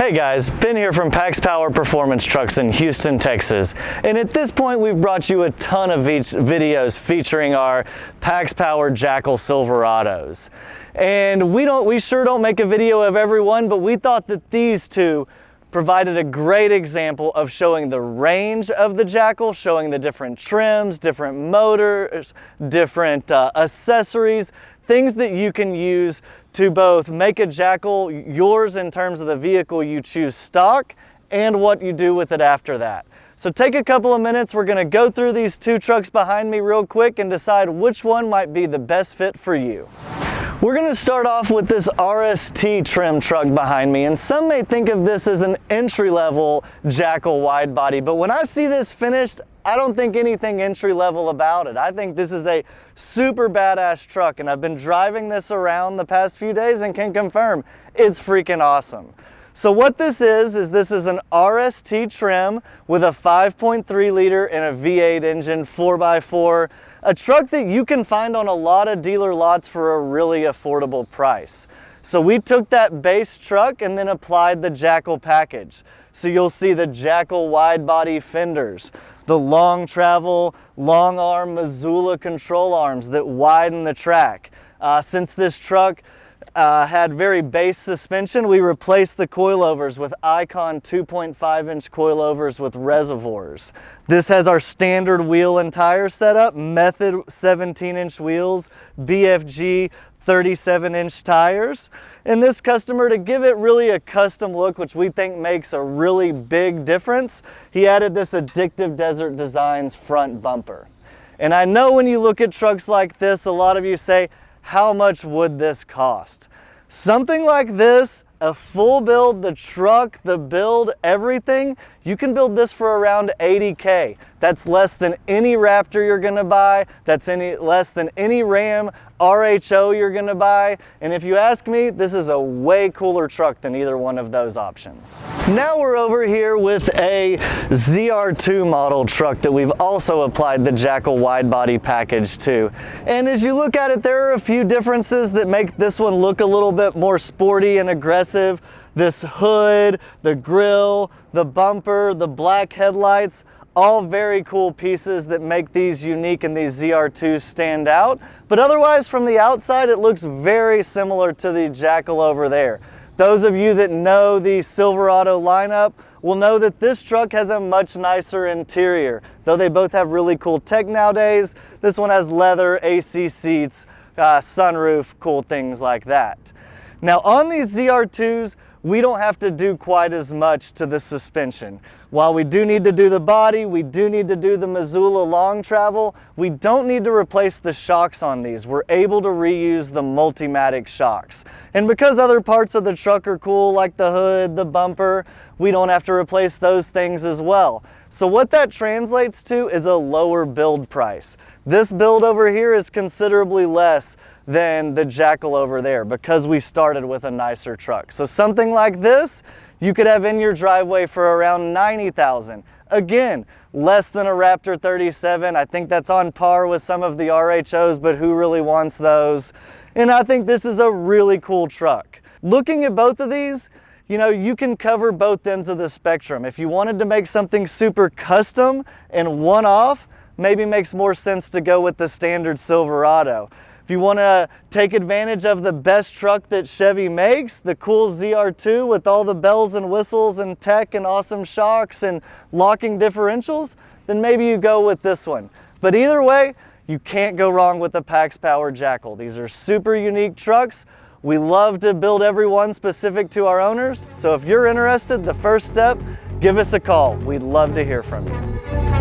Hey guys, Ben here from PaxPower Performance Trucks in Houston, Texas. And at this point, we've brought you a ton of videos featuring our PaxPower Jackal Silverados. And we sure don't make a video of every one, but we thought that these two provided a great example of showing the range of the Jackal, showing the different trims, different motors, different accessories, things that you can use to both make a Jackal yours in terms of the vehicle you choose stock and what you do with it after that. So take a couple of minutes, we're gonna go through these two trucks behind me real quick and decide which one might be the best fit for you. We're gonna start off with this RST trim truck behind me, and some may think of this as an entry-level Jackal wide body, but when I see this finished, I don't think anything entry-level about it. I think this is a super badass truck, and I've been driving this around the past few days and can confirm it's freaking awesome. So what this is this is an RST trim with a 5.3 liter and a V8 engine 4x4, a truck that you can find on a lot of dealer lots for a really affordable price. So we took that base truck and then applied the Jackal package. So you'll see the Jackal wide body fenders, the long travel, long arm Mazulla control arms that widen the track. Since this truck had very base suspension, we replaced the coilovers with Icon 2.5 inch coilovers with reservoirs. This has our standard wheel and tire setup, Method 17 inch wheels, BFG 37 inch tires, and this customer, to give it really a custom look, which we think makes a really big difference, he added this Addictive Desert Designs front bumper. And I know when you look at trucks like this, a lot of you say, how much would this cost? Something like this, a full build, the truck, the build, everything, you can build this for around 80K. That's less than any Raptor you're gonna buy, that's less than any Ram RHO you're gonna buy, and if you ask me, this is a way cooler truck than either one of those options. Now we're over here with a ZR2 model truck that we've also applied the Jackal wide body package to. And as you look at it, there are a few differences that make this one look a little bit more sporty and aggressive. This hood, the grille, the bumper, the black headlights, all very cool pieces that make these unique and these ZR2s stand out. But otherwise, from the outside, it looks very similar to the Jackal over there. Those of you that know the Silverado lineup will know that this truck has a much nicer interior. Though they both have really cool tech nowadays, this one has leather, AC seats, sunroof, cool things like that. Now on these ZR2s, we don't have to do quite as much to the suspension. While we do need to do the body, we do need to do the Mazulla long travel, we don't need to replace the shocks on these. We're able to reuse the Multimatic shocks. And because other parts of the truck are cool, like the hood, the bumper, we don't have to replace those things as well. So what that translates to is a lower build price. This build over here is considerably less than the Jackal over there because we started with a nicer truck. So something like this, you could have in your driveway for around $90,000. Again, less than a Raptor 37. I think that's on par with some of the RHOs, but who really wants those? And I think this is a really cool truck. Looking at both of these, you know, you can cover both ends of the spectrum. If you wanted to make something super custom and one-off, maybe makes more sense to go with the standard Silverado. If you want to take advantage of the best truck that Chevy makes, the cool ZR2 with all the bells and whistles and tech and awesome shocks and locking differentials, then maybe you go with this one. But either way, you can't go wrong with the PaxPower Jackal. These are super unique trucks. We love to build every one specific to our owners. So if you're interested, the first step, give us a call. We'd love to hear from you.